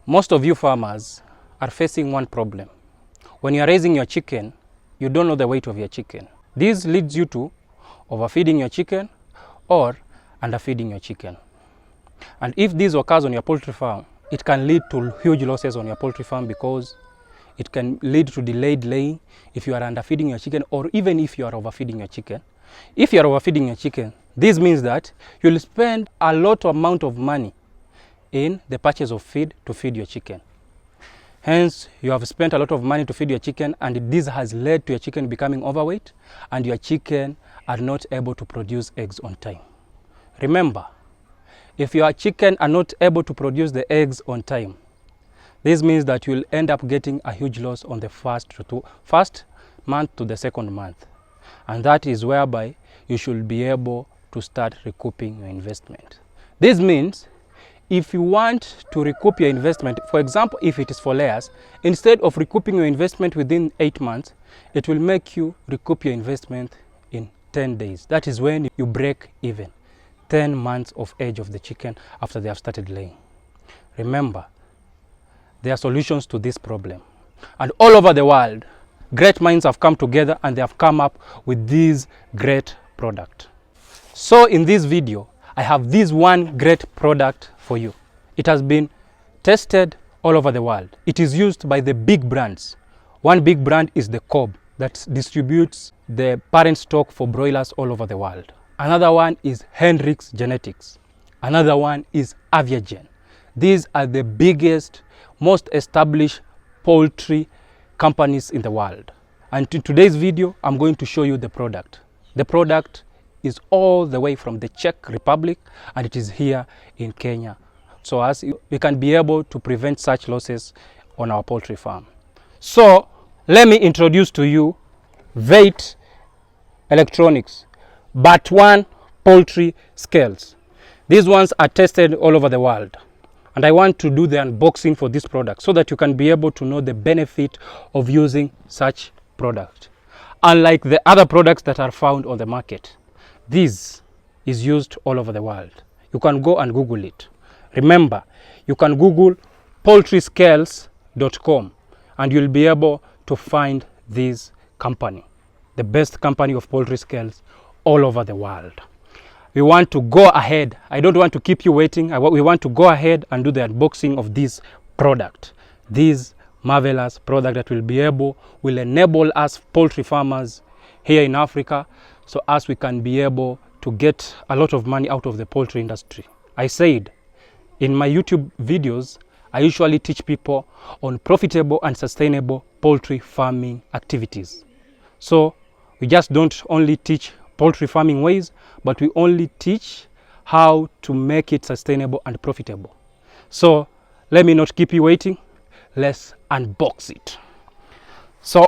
Most of you farmers are facing one problem. When you are raising your chicken, you don't know the weight of your chicken. This leads you to overfeeding your chicken or underfeeding your chicken. And if this occurs on your poultry farm, it can lead to huge losses on your poultry farm because it can lead to delayed laying if you are underfeeding your chicken, or even if you are overfeeding your chicken. If you are overfeeding your chicken, this means that you'll spend a lot of amount of money in the purchase of feed to feed your chicken. Hence, you have spent a lot of money to feed your chicken, and this has led to your chicken becoming overweight and your chicken are not able to produce eggs on time. Remember, if your chicken are not able to produce the eggs on time, this means that you will end up getting a huge loss on the first month to the second month. And that is whereby you should be able to start recouping your investment. This means if you want to recoup your investment, for example, if it is for layers, instead of recouping your investment within 8 months, it will make you recoup your investment in 10 days. That is when you break even. 10 months of age of the chicken after they have started laying. Remember, there are solutions to this problem. And all over the world, great minds have come together and they have come up with this great product. So in this video, I have this one great product for you. It has been tested all over the world. It is used by the big brands. One big brand is the Cobb that distributes the parent stock for broilers all over the world. Another one is Hendrix genetics. Another one is Aviagen. These are the biggest, most established poultry companies in the world. And in today's video, I'm going to show you the product. The product is all the way from the Czech Republic and it is here in Kenya. So as we can be able to prevent such losses on our poultry farm. So let me introduce to you Veit electronics, but one poultry scales. These ones are tested all over the world. And I want to do the unboxing for this product so that you can be able to know the benefit of using such product. Unlike the other products that are found on the market, this is used all over the world. You can go and Google it. Remember, you can Google poultryscales.com and you'll be able to find this company, the best company of poultry scales all over the world. We want to go ahead. I don't want to keep you waiting. We want to go ahead and do the unboxing of this product. This marvelous product that will enable us poultry farmers here in Africa, so as we can be able to get a lot of money out of the poultry industry. I said in my YouTube videos, I usually teach people on profitable and sustainable poultry farming activities. So we just don't only teach poultry farming ways, but we only teach how to make it sustainable and profitable. So let me not keep you waiting. Let's unbox it. So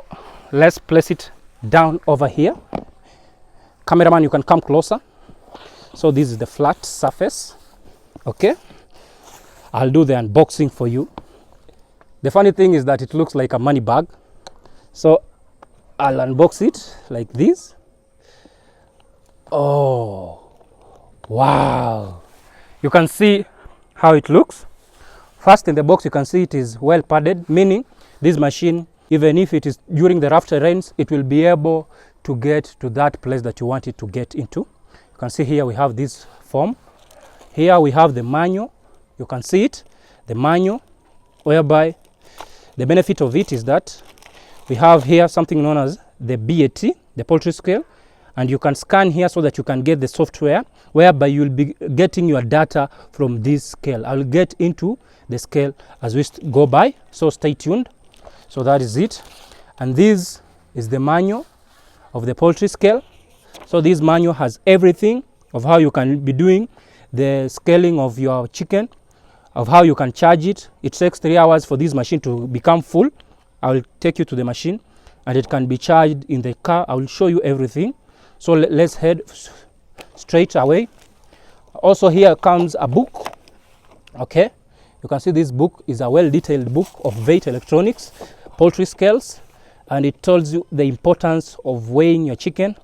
let's place it down over here. Cameraman, you can come closer. So this is the flat surface. Okay, I'll do the unboxing for you. The funny thing is that it looks like a money bag. So I'll unbox it like this. Oh, wow. You can see how it looks. First, in the box, you can see it is well padded, meaning this machine, even if it is during the rough terrains, it will be able to get to that place that you want it to get into. You can see here we have this form. Here we have the manual. You can see it, the manual, whereby the benefit of it is that we have here something known as the BAT, the poultry scale. And you can scan here so that you can get the software whereby you'll be getting your data from this scale. I'll get into the scale as we go by, so stay tuned. So that is it. And this is the manual of the poultry scale. So this manual has everything of how you can be doing the scaling of your chicken, of how you can charge it. It takes 3 hours for this machine to become full. I will take you to the machine and it can be charged in the car. I will show you everything. So let's head straight away. Also here comes a book. Okay, you can see this book is a well-detailed book of Veit electronics, poultry scales, and it tells you the importance of weighing your chicken.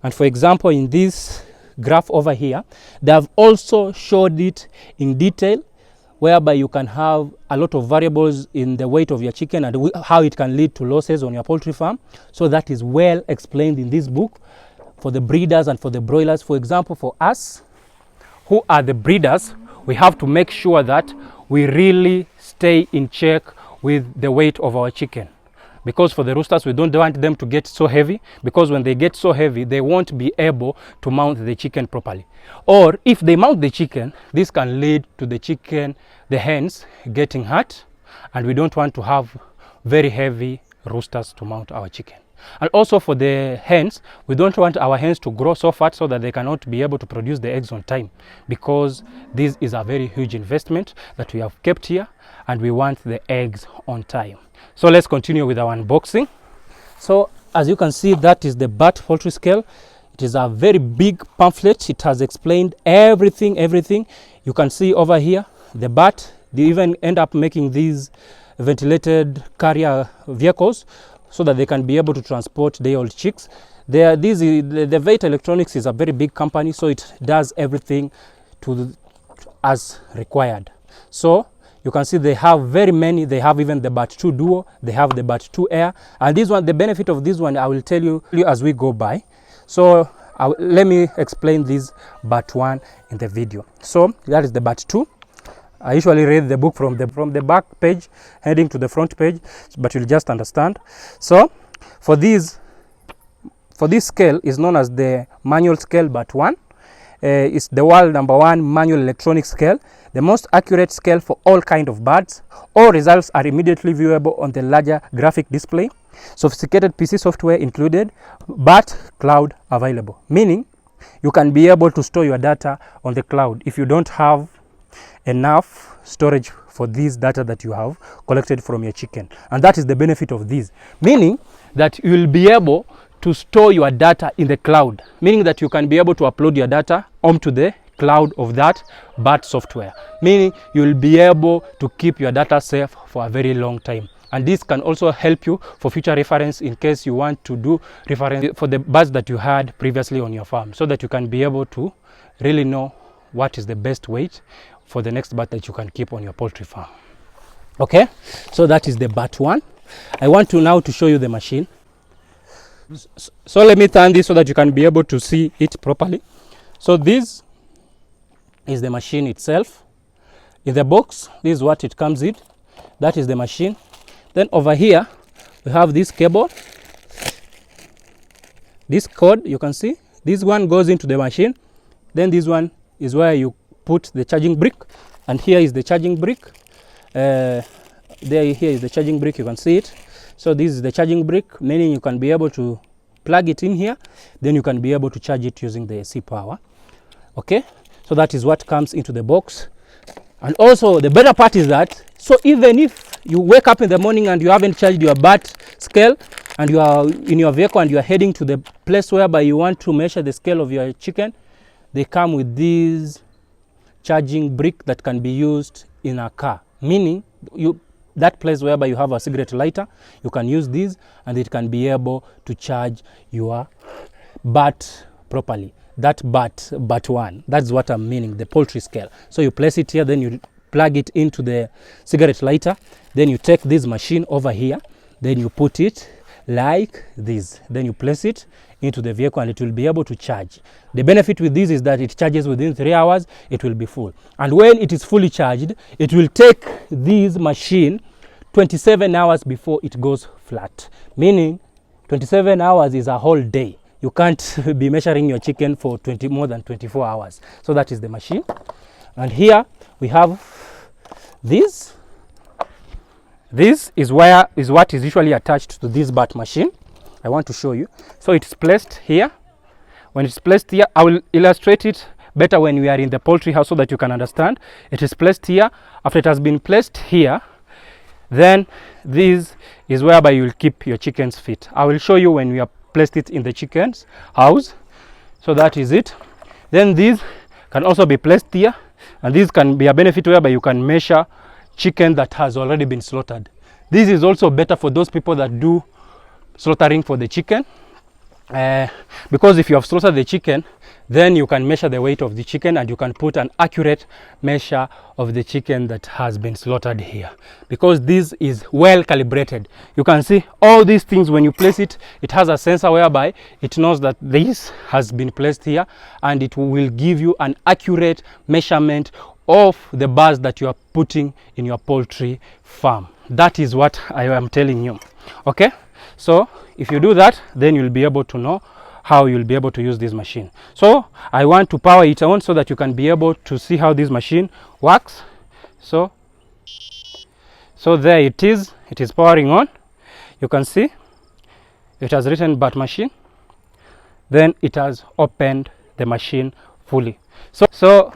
And for example, in this graph over here, they have also showed it in detail whereby you can have a lot of variables in the weight of your chicken and how it can lead to losses on your poultry farm. So that is well explained in this book for the breeders and for the broilers. For example, for us who are the breeders, we have to make sure that we really stay in check with the weight of our chicken. Because for the roosters, we don't want them to get so heavy, because when they get so heavy, they won't be able to mount the chicken properly. Or if they mount the chicken, this can lead to the chicken, the hens, getting hurt, and we don't want to have very heavy roosters to mount our chicken. And also for the hens, we don't want our hens to grow so fat so that they cannot be able to produce the eggs on time, because this is a very huge investment that we have kept here, and we want the eggs on time. So let's continue with our unboxing. So as you can see, that is the bat poultry scale. It is a very big pamphlet. It has explained everything. You can see over here the bat. They even end up making these ventilated carrier vehicles so that they can be able to transport day-old chicks. The Veit Electronics is a very big company, so it does everything as required. So you can see they have very many. They have even the Bat 2 Duo. They have the Bat 2 Air. And this one, the benefit of this one, I will tell you as we go by. So let me explain this Bat 1 in the video. So that is the Bat 2. I usually read the book from the back page heading to the front page, but you'll just understand. So for this scale is known as the manual scale Bat 1. It's the world #1 manual electronic scale, the most accurate scale for all kind of birds. All results are immediately viewable on the larger graphic display. Sophisticated PC software included, but cloud available, meaning you can be able to store your data on the cloud if you don't have enough storage for this data that you have collected from your chicken. And that is the benefit of this, meaning that you will be able to store your data in the cloud, meaning that you can be able to upload your data onto the cloud of that BAT software, meaning you will be able to keep your data safe for a very long time. And this can also help you for future reference in case you want to do reference for the birds that you had previously on your farm, so that you can be able to really know what is the best weight for the next bird that you can keep on your poultry farm. Okay, so that is the BAT 1. I want to now to show you the machine. So let me turn this so that you can be able to see it properly. So this is the machine itself. In the box, this is what it comes in. That is the machine. Then over here, we have this cable. This cord, you can see. This one goes into the machine. Then this one is where you put the charging brick. And here is the charging brick. Here is the charging brick, you can see it. So this is the charging brick, meaning you can be able to plug it in here, then you can be able to charge it using the AC power. Okay, so that is what comes into the box. And also the better part is that, so even if you wake up in the morning and you haven't charged your BAT scale and you are in your vehicle and you are heading to the place whereby you want to measure the scale of your chicken, they come with this charging brick that can be used in a car, meaning that place whereby you have a cigarette lighter, you can use this and it can be able to charge your BAT properly. That BAT 1, that's what I'm meaning, the poultry scale. So you place it here, then you plug it into the cigarette lighter, then you take this machine over here, then you put it like this, then you place it into the vehicle and it will be able to charge. The benefit with this is that it charges within 3 hours, it will be full. And when it is fully charged, it will take this machine 27 hours before it goes flat, meaning 27 hours is a whole day. You can't be measuring your chicken for more than 24 hours. So that is the machine. And here we have this. This is what is usually attached to this BAT machine. I want to show you. So it's placed here. When it's placed here, I will illustrate it better when we are in the poultry house so that you can understand. It is placed here. After it has been placed here, then this is whereby you will keep your chickens fit. I will show you when we have placed it in the chickens house. So that is it. Then this can also be placed here, and this can be a benefit whereby you can measure chicken that has already been slaughtered. This is also better for those people that do slaughtering for the chicken. because if you have slaughtered the chicken, then you can measure the weight of the chicken and you can put an accurate measure of the chicken that has been slaughtered here, because this is well calibrated. You can see all these things. When you place it, it has a sensor whereby it knows that this has been placed here, and it will give you an accurate measurement of the birds that you are putting in your poultry farm. That is what I am telling you. Okay, so if you do that, then you'll be able to know how you'll be able to use this machine. So I want to power it on so that you can be able to see how this machine works. So there it is powering on. You can see it has written BAT machine, then it has opened the machine fully. So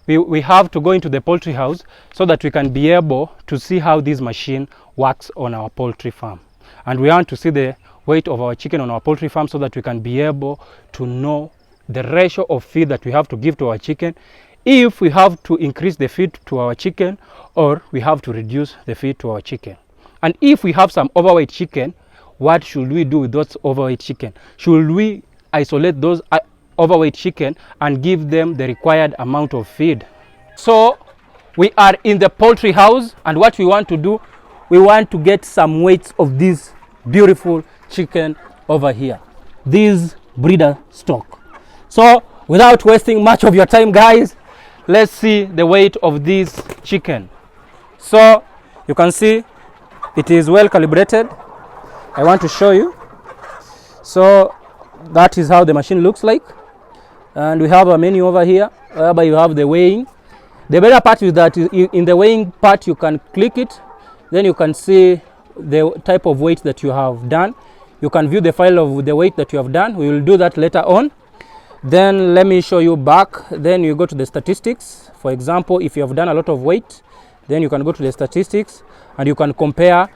we have to go into the poultry house so that we can be able to see how this machine works on our poultry farm. And we want to see the weight of our chicken on our poultry farm so that we can be able to know the ratio of feed that we have to give to our chicken, if we have to increase the feed to our chicken or we have to reduce the feed to our chicken. And if we have some overweight chicken, what should we do with those overweight chicken? Should we isolate those overweight chicken and give them the required amount of feed? So we are in the poultry house, and what we want to do, we want to get some weights of this beautiful chicken over here, this breeder stock. So without wasting much of your time, guys, let's see the weight of this chicken. So you can see it is well calibrated. I want to show you. So that is how the machine looks like, and we have a menu over here whereby you have the weighing. The better part is that in the weighing part you can click it, then you can see the type of weight that you have done. You can view the file of the weight that you have done. We will do that later on. Then let me show you back. Then you go to the statistics. For example, if you have done a lot of weight, then you can go to the statistics and you can compare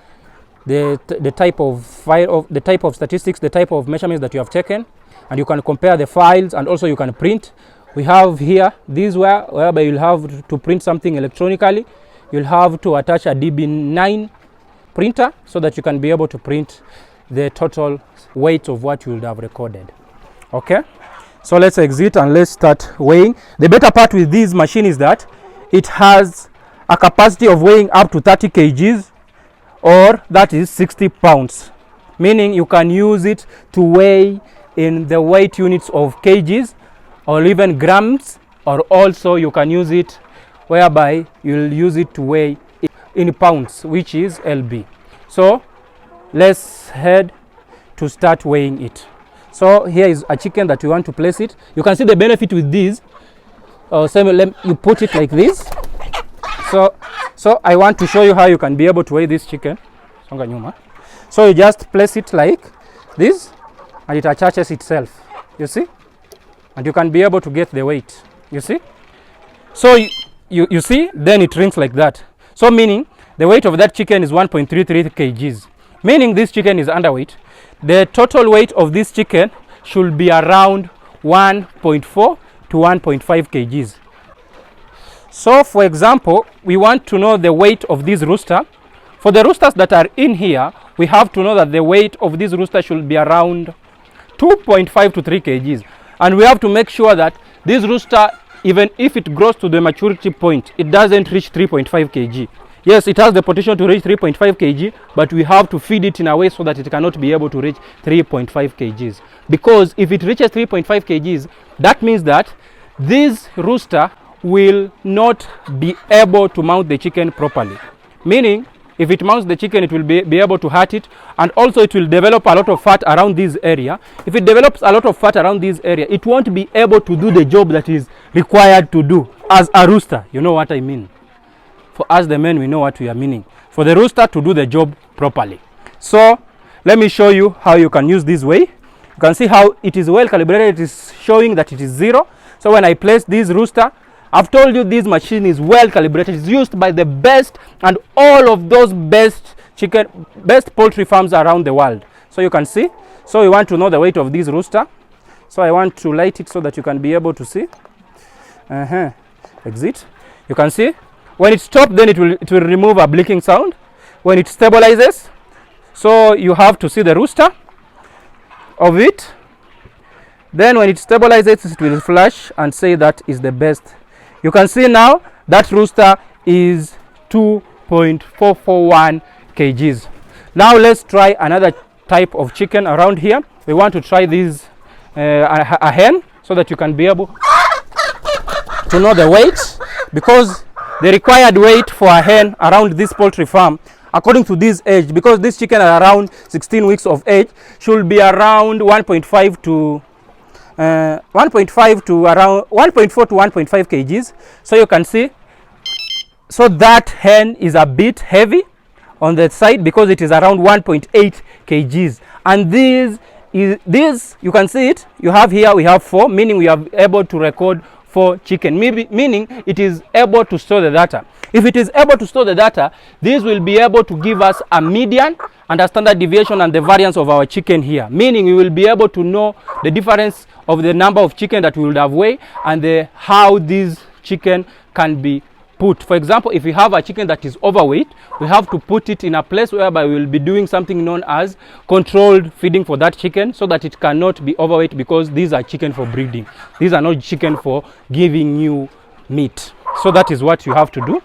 the type of file, of the type of statistics, the type of measurements that you have taken, and you can compare the files, and also you can print. We have here this whereby you'll have to print something electronically. You'll have to attach a DB9 printer so that you can be able to print the total weight of what you would have recorded. Okay, so let's exit and let's start weighing. The better part with this machine is that it has a capacity of weighing up to 30 kgs, or that is 60 pounds, meaning you can use it to weigh in the weight units of kgs or even grams, or also you can use it whereby you'll use it to weigh in pounds, which is LB. So let's head to start weighing it. So here is a chicken that you want to place it. You can see the benefit with this. You put it like this. So I want to show you how you can be able to weigh this chicken. So you just place it like this and it attaches itself, you see, and you can be able to get the weight, you see. So you see, then it rings like that. So meaning the weight of that chicken is 1.33 kgs, meaning this chicken is underweight. The total weight of this chicken should be around 1.4 to 1.5 kgs. So for example, we want to know the weight of this rooster. For the roosters that are in here, we have to know that the weight of this rooster should be around 2.5 to 3 kgs. And we have to make sure that this rooster, even if it grows to the maturity point, it doesn't reach 3.5 kg. Yes, it has the potential to reach 3.5 kg, but we have to feed it in a way so that it cannot be able to reach 3.5 kgs. Because if it reaches 3.5 kgs, that means that this rooster will not be able to mount the chicken properly. Meaning, if it mounts the chicken, it will be able to hurt it, and also it will develop a lot of fat around this area. If it develops a lot of fat around this area, it won't be able to do the job that is required to do as a rooster. You know what I mean? For us the men, we know what we are meaning. For the rooster to do the job properly. So let me show you how you can use this way. You can see how it is well calibrated. It is showing that it is 0. So when I place this rooster, I've told you this machine is well calibrated. It's used by the best and all of those best poultry farms around the world. So you can see. So we want to know the weight of this rooster. So I want to light it so that you can be able to see. Exit. You can see. When it stops, then it will remove a blinking sound. When it stabilizes, so you have to see the rooster. of it. Then when it stabilizes, it will flash and say that is the best. You can see now that rooster is 2.441 kgs. Now let's try another type of chicken around here. We want to try this a hen, so that you can be able to know the weight, because the required weight for a hen around this poultry farm, according to this age, because this chicken are around 16 weeks of age, should be around 1.5 to around 1.4 to 1.5 kgs. So you can see, so that hen is a bit heavy on the side because it is around 1.8 kgs, and this you can see it. You have here, we have 4, meaning we are able to record 4 chicken, meaning it is able to store the data. If it is able to store the data, this will be able to give us a median and a standard deviation and the variance of our chicken here, meaning we will be able to know the difference of the number of chicken that we would have weighed and how these chicken can be put. For example, if we have a chicken that is overweight, we have to put it in a place whereby we will be doing something known as controlled feeding for that chicken, so that it cannot be overweight, because these are chicken for breeding. These are not chicken for giving you meat. So that is what you have to do.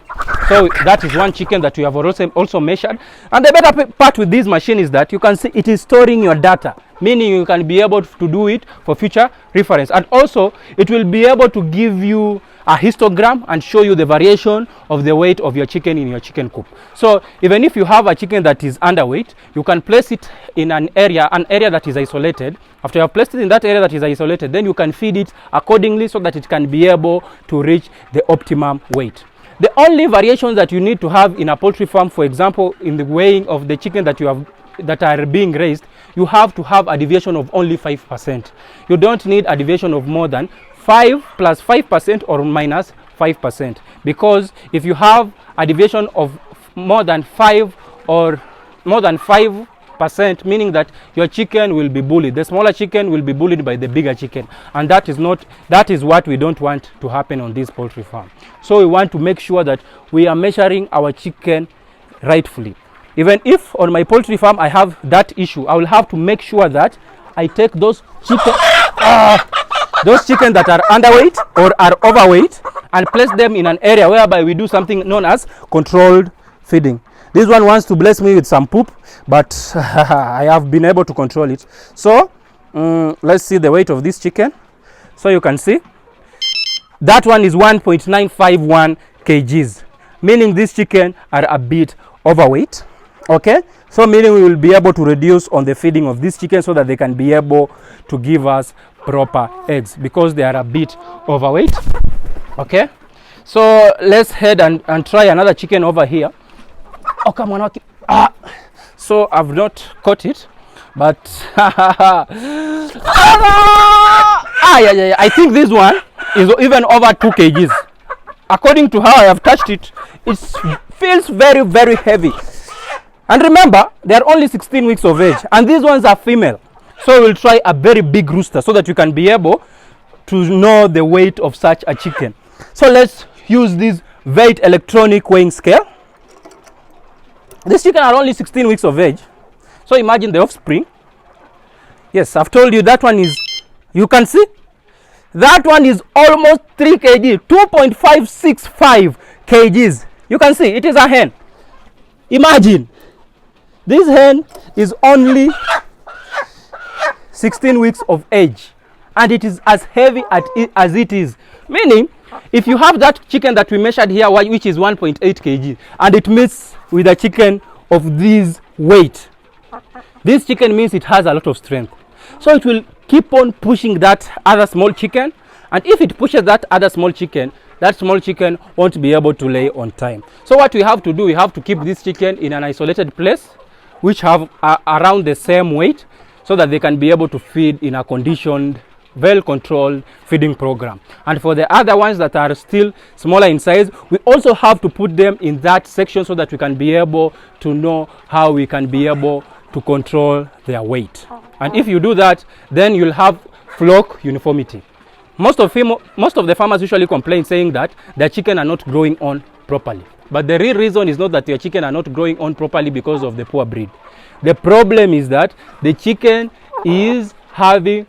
So that is one chicken that we have also measured. And the better part with this machine is that you can see it is storing your data, meaning you can be able to do it for future reference. And also it will be able to give you a histogram and show you the variation of the weight of your chicken in your chicken coop. So even if you have a chicken that is underweight, you can place it in an area that is isolated. After you have placed it in that area that is isolated, then you can feed it accordingly so that it can be able to reach the optimum weight. The only variations that you need to have in a poultry farm, for example, in the weighing of the chicken that you have that are being raised, you have to have a deviation of only 5%. You don't need a deviation of more than 5 plus 5% or minus 5%, because if you have a deviation of more than 5 or more than 5%, meaning that your chicken will be bullied. The smaller chicken will be bullied by the bigger chicken, and that is what we don't want to happen on this poultry farm. So we want to make sure that we are measuring our chicken rightfully. Even if on my poultry farm I have that issue, I will have to make sure that I take those chicken those chicken that are underweight or are overweight and place them in an area whereby we do something known as controlled feeding. This one wants to bless me with some poop, but I have been able to control it. So let's see the weight of this chicken. So you can see that one is 1.951 kgs, meaning this chicken are a bit overweight. Okay, so meaning we will be able to reduce on the feeding of this chicken so that they can be able to give us proper eggs, because they are a bit overweight. Okay, so let's head and try another chicken over here. Oh, come on. Okay. So I've not caught it, but I think this one is even over 2 kgs. According to how I have touched it, it feels very, very heavy. And remember, they are only 16 weeks of age, and these ones are female. So we'll try a very big rooster so that you can be able to know the weight of such a chicken. So let's use this veit electronic weighing scale. This chicken are only 16 weeks of age. So imagine the offspring. Yes, I've told you that one is, you can see, that one is almost 3 kg, 2.565 kgs. You can see it is a hen. Imagine, this hen is only 16 weeks of age, and it is as heavy as it is, meaning if you have that chicken that we measured here, which is 1.8 kg, and it meets with a chicken of this weight, this chicken means it has a lot of strength. So it will keep on pushing that other small chicken, and if it pushes that other small chicken, that small chicken won't be able to lay on time. So what we have to do, we have to keep this chicken in an isolated place which have around the same weight, so that they can be able to feed in a conditioned, well-controlled feeding program. And for the other ones that are still smaller in size, we also have to put them in that section so that we can be able to know how we can be able to control their weight. And if you do that, then you'll have flock uniformity. Most of the farmers usually complain saying that their chicken are not growing on properly. But the real reason is not that your chicken are not growing on properly because of the poor breed. The problem is that the chicken is having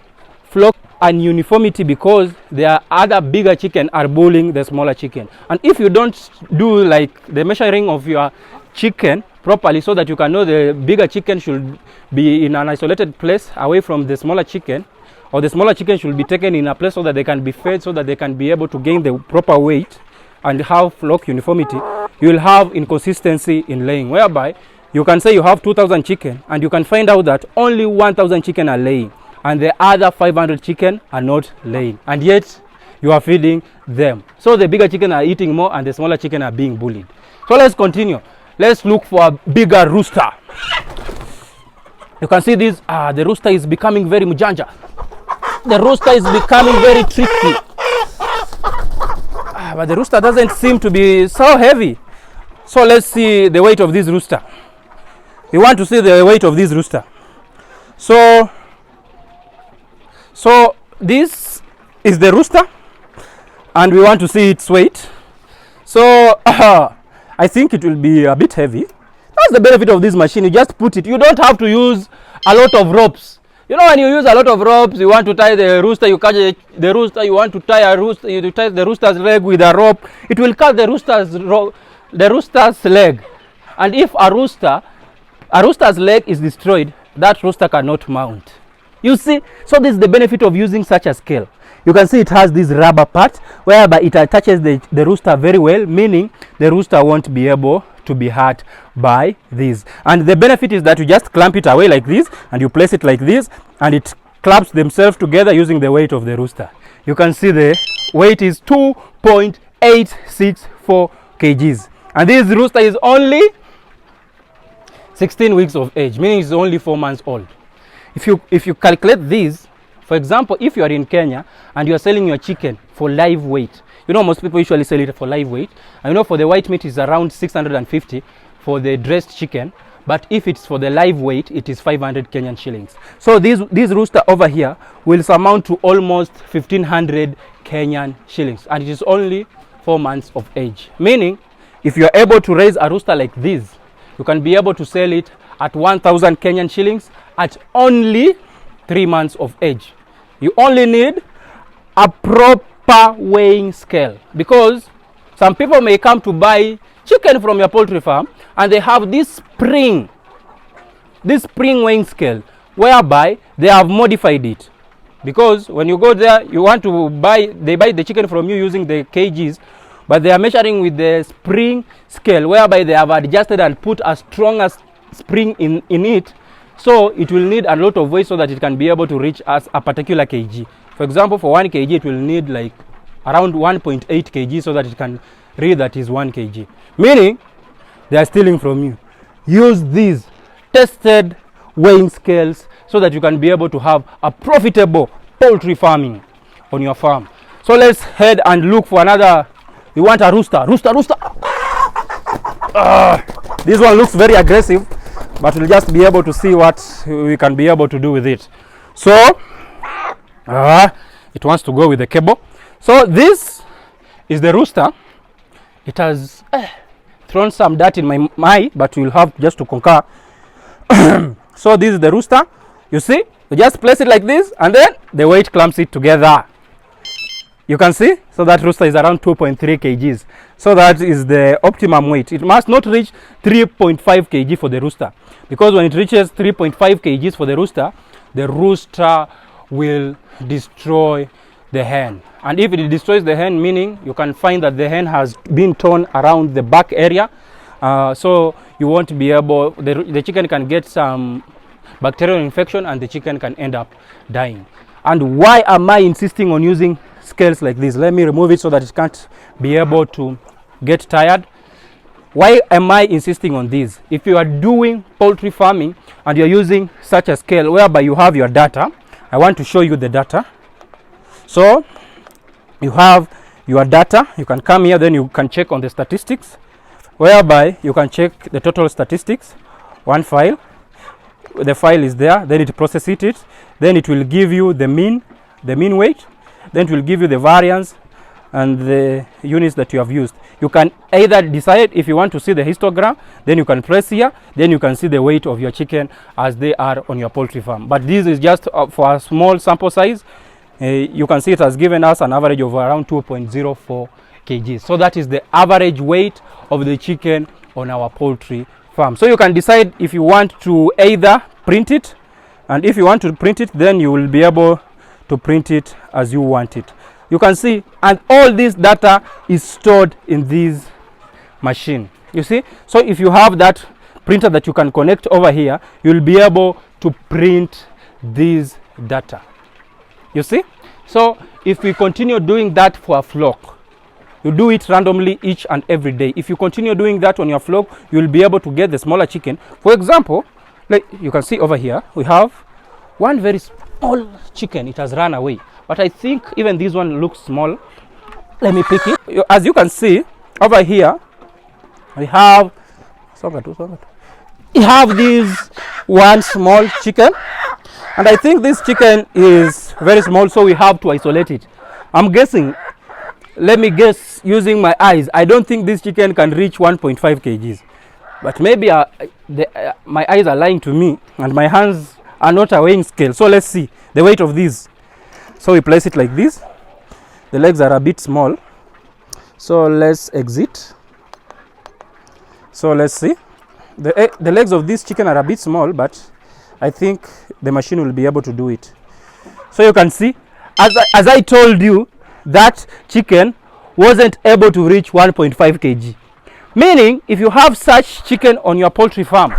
flock and uniformity because their other bigger chicken are bullying the smaller chicken. And if you don't do like the measuring of your chicken properly so that you can know the bigger chicken should be in an isolated place away from the smaller chicken, or the smaller chicken should be taken in a place so that they can be fed, so that they can be able to gain the proper weight and have flock uniformity, you will have inconsistency in laying, whereby you can say you have 2,000 chicken and you can find out that only 1,000 chicken are laying and the other 500 chicken are not laying, and yet you are feeding them. So the bigger chicken are eating more and the smaller chicken are being bullied. So let's continue. Let's look for a bigger rooster. You can see this, the rooster is becoming very mujanja. The rooster is becoming very tricky. But the rooster doesn't seem to be so heavy. So let's see the weight of this rooster. We want to see the weight of this rooster. So this is the rooster and we want to see its weight. So I think it will be a bit heavy. That's the benefit of this machine. You just put it. You don't have to use a lot of ropes. You know, when you use a lot of ropes, you want to tie the rooster, you catch the rooster, you want to tie a rooster, you tie the rooster's leg with a rope, it will cut the rooster's leg. And if a rooster's leg is destroyed, that rooster cannot mount. You see, so this is the benefit of using such a scale. You can see it has this rubber part whereby it attaches the rooster very well, meaning the rooster won't be able to be hurt by this. And the benefit is that you just clamp it away like this and you place it like this and it clamps themselves together using the weight of the rooster. You can see the weight is 2.864 kgs, and this rooster is only 16 weeks of age, meaning it's only 4 months old. If you calculate this, for example, if you are in Kenya and you are selling your chicken for live weight, you know most people usually sell it for live weight. I know for the white meat is around 650 for the dressed chicken, but if it's for the live weight, it is 500 Kenyan shillings. So this rooster over here will amount to almost 1,500 Kenyan shillings, and it is only 4 months of age. Meaning, if you are able to raise a rooster like this, you can be able to sell it at 1,000 Kenyan shillings at only 3 months of age. You only need a proper weighing scale, because some people may come to buy chicken from your poultry farm and they have this spring weighing scale whereby they have modified it, because when you go there you want to buy, they buy the chicken from you using the kgs, but they are measuring with the spring scale whereby they have adjusted and put a stronger spring in it, so it will need a lot of weight so that it can be able to reach as a particular kg. For example, for 1 kg it will need like around 1.8 kg so that it can read that is 1 kg, meaning they are stealing from you. Use these tested weighing scales so that you can be able to have a profitable poultry farming on your farm. So let's head and look for another. We want a rooster. This one looks very aggressive, but we'll just be able to see what we can be able to do with it. So it wants to go with the cable. So this is the rooster. It has thrown some dirt in my eye, but we'll have just to concur. So this is the rooster. You see, you just place it like this and then the weight clamps it together. You can see, so that rooster is around 2.3 kgs. So that is the optimum weight. It must not reach 3.5 kg for the rooster, because when it reaches 3.5 kgs for the rooster will destroy the hen. And if it destroys the hen, meaning you can find that the hen has been torn around the back area, so you won't be able, the chicken can get some bacterial infection and the chicken can end up dying. And why am I insisting on using scales like this? Let me remove it so that it can't be able to get tired. Why am I insisting on this? If you are doing poultry farming and you're using such a scale whereby you have your data, I want to show you the data. So you have your data, you can come here, then you can check on the statistics, whereby you can check the total statistics, one file. The file is there, then it processes it, then it will give you the mean weight, then it will give you the variance, and the units that you have used. You can either decide if you want to see the histogram, then you can press here, then you can see the weight of your chicken as they are on your poultry farm. But this is just for a small sample size. You can see it has given us an average of around 2.04 kg. So that is the average weight of the chicken on our poultry farm. So you can decide if you want to either print it, and if you want to print it, then you will be able to print it as you want it. You can see, and all this data is stored in this machine, you see. So if you have that printer that you can connect over here, you'll be able to print this data, you see. So if we continue doing that for a flock, you do it randomly each and every day. If you continue doing that on your flock, you'll be able to get the smaller chicken. For example, like you can see over here, we have one very small chicken. It has run away, but I think even this one looks small. Let me pick it. As you can see over here, we have this one small chicken, and I think this chicken is very small, so we have to isolate it. I'm guessing, let me guess using my eyes, I don't think this chicken can reach 1.5 kgs, but maybe my eyes are lying to me and my hands are not a weighing scale. So let's see the weight of this. So we place it like this. The legs are a bit small, so let's exit. So let's see, the legs of this chicken are a bit small, but I think the machine will be able to do it. So you can see, as I told you, that chicken wasn't able to reach 1.5 kg. Meaning, if you have such chicken on your poultry farm,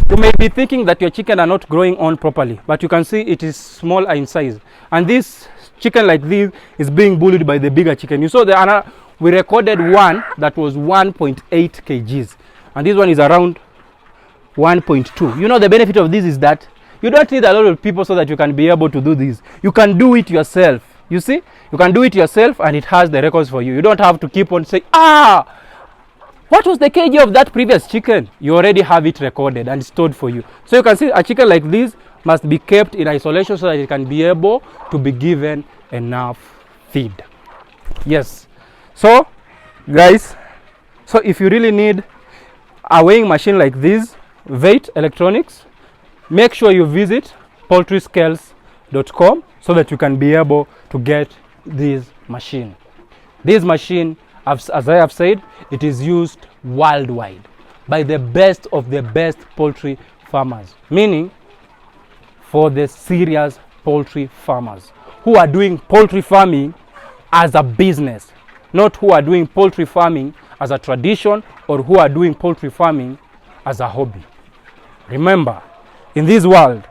you may be thinking that your chicken are not growing on properly, but you can see it is small in size. And this chicken like this is being bullied by the bigger chicken. You saw we recorded one that was 1.8 kgs, and this one is around 1.2. You know, the benefit of this is that you don't need a lot of people so that you can be able to do this. You can do it yourself. You see, you can do it yourself, and it has the records for you. You don't have to keep on saying, what was the kg of that previous chicken? You already have it recorded and stored for you. So you can see a chicken like this must be kept in isolation so that it can be able to be given enough feed. Yes. So guys, so if you really need a weighing machine like this, Veit Electronics, make sure you visit poultryscales.com so that you can be able to get this machine. This machine, as I have said, it is used worldwide by the best of the best poultry farmers, meaning for the serious poultry farmers who are doing poultry farming as a business, not who are doing poultry farming as a tradition or who are doing poultry farming as a hobby. Remember, in this world,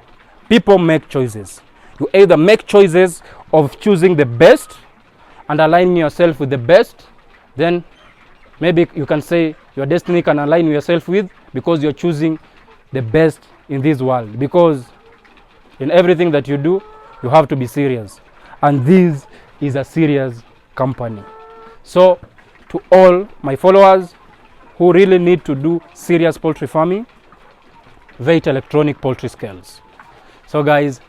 people make choices. You either make choices of choosing the best and aligning yourself with the best, then maybe you can say your destiny can align yourself with, because you're choosing the best in this world. Because in everything that you do, you have to be serious, and this is a serious company. So to all my followers who really need to do serious poultry farming, Veit Electronic Poultry Scales. So guys,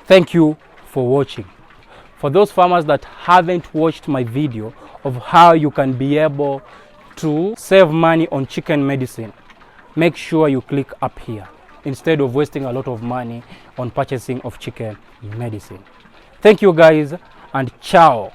thank you for watching. For those farmers that haven't watched my video of how you can be able to save money on chicken medicine, make sure you click up here instead of wasting a lot of money on purchasing of chicken medicine. Thank you guys, and ciao.